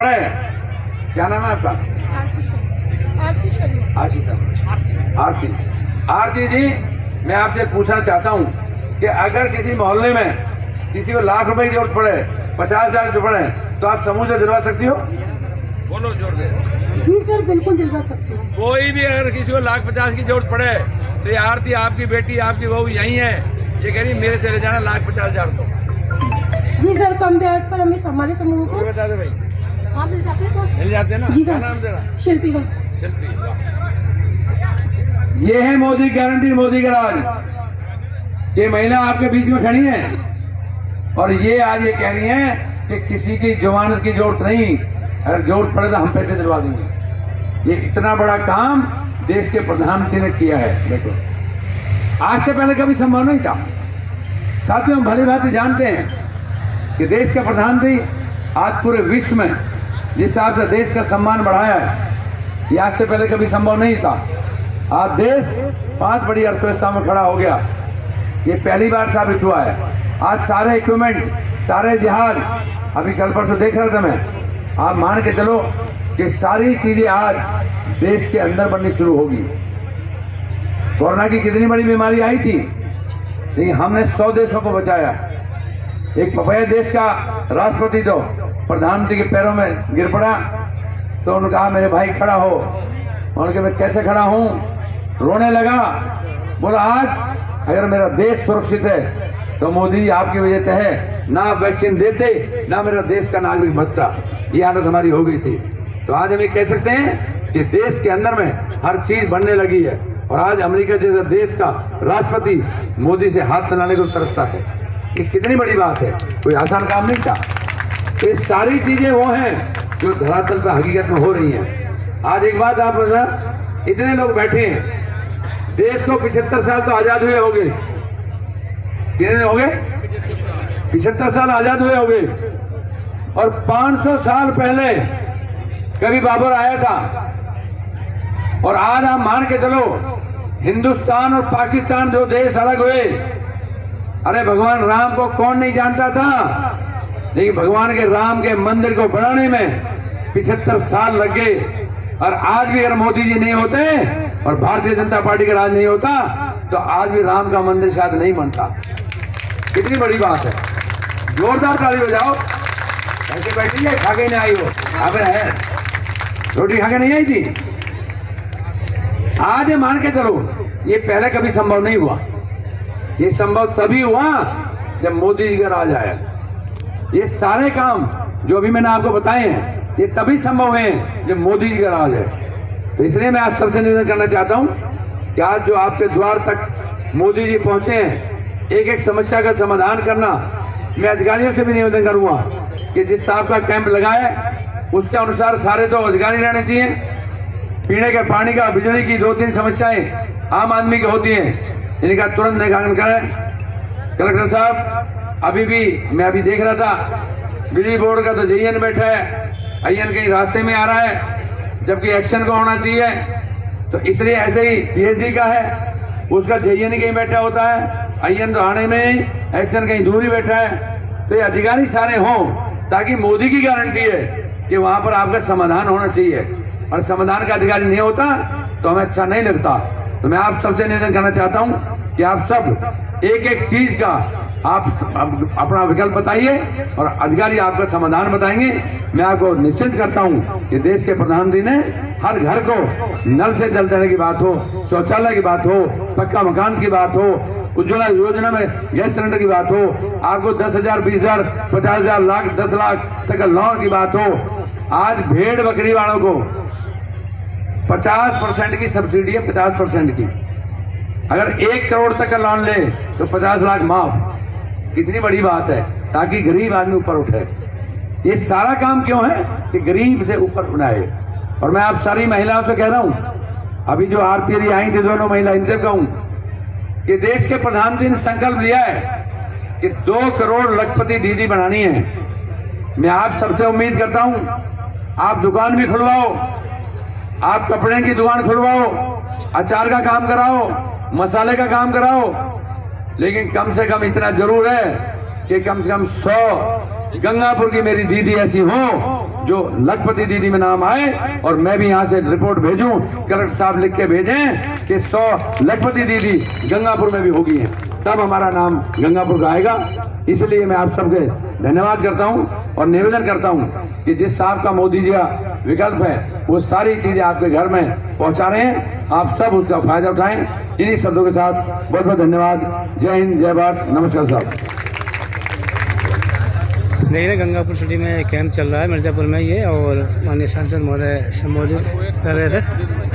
क्या नाम है आपका? आरती। आरती जी, मैं आपसे पूछना चाहता हूँ कि अगर किसी मोहल्ले में किसी को लाख रुपए की जरूरत पड़े, 50,000 की पड़े, तो आप समूह से दिलवा सकती हो? बोलो जोर दे। जी सर, बिल्कुल दिलवा सकती हूँ। कोई भी अगर किसी को 1,50,000 की जरूरत पड़े तो ये आरती आपकी बेटी, आपकी बहू यही है, ये कह रही मेरे से ले जाना 1,50,000 तो। जी सर, कम ब्याज पर हमें हमारे समूह को बता दे भाई। हाँ, मिल जाते हैं। मिल जाते हैं ना? जी क्या सर। नाम तेरा? शिल्पी का। शिल्पी। ये है मोदी गारंटी, मोदी का राज। ये महिला आपके बीच में खड़ी है और ये आज ये कह रही है कि किसी की जमानत की जरूरत नहीं, अगर जरूरत पड़े तो हम पैसे दिलवा देंगे। ये इतना बड़ा काम देश के प्रधानमंत्री ने किया है। देखो, आज से पहले कभी संभव नहीं था। साथियों, हम भली भांति जानते हैं कि देश का प्रधानमंत्री आज पूरे विश्व में जिस हिसाब से देश का सम्मान बढ़ाया है, ये आज से पहले कभी संभव नहीं था। आज देश 5 बड़ी अर्थव्यवस्था में खड़ा हो गया, ये पहली बार साबित हुआ है। आज सारे इक्विपमेंट, सारे जहाज, अभी कल परसों देख रहा था मैं, आप मान के चलो कि सारी चीजें आज देश के अंदर बननी शुरू होगी। कोरोना की कितनी बड़ी बीमारी आई थी, लेकिन हमने 100 देशों को बचाया। एक पपैया देश का राष्ट्रपति तो प्रधानमंत्री के पैरों में गिर पड़ा, तो उन्होंने कहा मेरे भाई खड़ा हो। उन्होंने कहा मैं कैसे खड़ा हूं, रोने लगा। बोला आज अगर मेरा देश सुरक्षित है तो मोदी जी आपकी वजह से है, ना आप वैक्सीन देते ना मेरा देश का नागरिक बचता, ये हालत हमारी हो गई थी। तो आज हम ये कह सकते हैं कि देश के अंदर में हर चीज बनने लगी है और आज अमेरिका जैसा देश का राष्ट्रपति मोदी से हाथ मिलाने को तरसता है। ये कितनी बड़ी बात है, कोई आसान काम नहीं था। तो ये सारी चीजें वो हैं जो धरातल पर हकीकत में हो रही हैं। आज एक बात आप बता, इतने लोग बैठे हैं, देश को 75 साल तो आजाद हुए हो गए। कितने हो गए? 75 साल आजाद हुए हो गए। और 500 साल पहले कभी बाबर आया था। और आज आप मान के चलो, हिंदुस्तान और पाकिस्तान जो देश अलग हुए, अरे भगवान राम को कौन नहीं जानता था, लेकिन भगवान के राम के मंदिर को बनाने में 75 साल लग गए। और आज भी अगर मोदी जी नहीं होते और भारतीय जनता पार्टी का राज नहीं होता तो आज भी राम का मंदिर शायद नहीं बनता। कितनी बड़ी बात है। जोरदार ताली बजाओ। ऐसे बैठी है, खा के नहीं आई हो, अब है रोटी खा के नहीं आई थी। आज मान के चलो, ये पहले कभी संभव नहीं हुआ। ये संभव तभी हुआ जब मोदी जी का राज आया। ये सारे काम जो अभी मैंने आपको बताए हैं, ये तभी संभव है जब मोदी जी का राज है। तो इसलिए मैं आप सबसे निवेदन करना चाहता हूं कि आज जो आपके द्वार तक मोदी जी पहुंचे हैं, एक एक समस्या का समाधान करना, मैं अधिकारियों से भी निवेदन करूंगा कि जिस साहब का कैंप लगाए उसके अनुसार सारे तो अधिकारी रहने चाहिए। पीने के पानी का, बिजली की 2-3 समस्याएं आम आदमी की होती हैं, इनका तुरंत निराकरण करें। कलेक्टर साहब, अभी भी मैं अभी देख रहा था, बिजली बोर्ड का तो जेईएन बैठा है, आईएन कहीं रास्ते में आ रहा है, जबकि एक्शन को होना चाहिए। तो इसलिए ऐसे ही पीएचडी का है, उसका जेईएन कहीं बैठा होता है, आईएन तो आने में ही, एक्शन कहीं दूर ही बैठा है। तो ये अधिकारी सारे हों, ताकि मोदी की गारंटी है कि वहां पर आपका समाधान होना चाहिए। और समाधान का अधिकारी नहीं होता तो हमें अच्छा नहीं लगता। तो मैं आप सबसे निवेदन करना चाहता हूं कि आप सब एक एक चीज का आप अपना विकल्प बताइए और अधिकारी आपका समाधान बताएंगे। मैं आपको निश्चित करता हूं कि देश के प्रधानमंत्री ने हर घर को नल से जल देने की बात हो, शौचालय की बात हो, पक्का मकान की बात हो, उज्ज्वला योजना में गैस सिलेंडर की बात हो, आपको 10,000, 20,000, 50,000, लाख, 10 लाख तक का लोन की बात हो। आज भेड़ बकरी वालों को 50% की सब्सिडी है, 50% की। अगर 1 करोड़ तक का लोन ले तो 50 लाख माफ। कितनी बड़ी बात है, ताकि गरीब आदमी ऊपर उठे। ये सारा काम क्यों है कि गरीब से ऊपर उठाए। और मैं आप सारी महिलाओं से कह रहा हूं, अभी जो आरती आई थी दोनों महिला, इनसे कहूं कि देश के प्रधानमंत्री ने संकल्प लिया है कि 2 करोड़ लखपति दीदी बनानी है। मैं आप सबसे उम्मीद करता हूं, आप दुकान भी खुलवाओ, आप कपड़े की दुकान खुलवाओ, अचार का काम कराओ, मसाले का काम कराओ, लेकिन कम से कम इतना जरूर है कि कम से कम 100 गंगापुर की मेरी दीदी ऐसी हो जो लखपति दीदी में नाम आए और मैं भी यहाँ से रिपोर्ट भेजूं, कलेक्टर साहब लिख के भेजें कि 100 लखपति दीदी गंगापुर में भी होगी हैं, तब हमारा नाम गंगापुर का आएगा। इसलिए मैं आप सबके धन्यवाद करता हूं और निवेदन करता हूं कि जिस साहब का मोदी जी का विकल्प है वो सारी चीजें आपके घर में पहुंचा रहे हैं, आप सब उसका फायदा उठाएं। इन्हीं शब्दों के साथ बहुत बहुत धन्यवाद। जय हिंद, जय भारत, नमस्कार साहब। देखिए गंगापुर सिटी में कैंप चल रहा है मिर्जापुर में ये, और माननीय सांसद महोदय संबोधित कर रहे थे।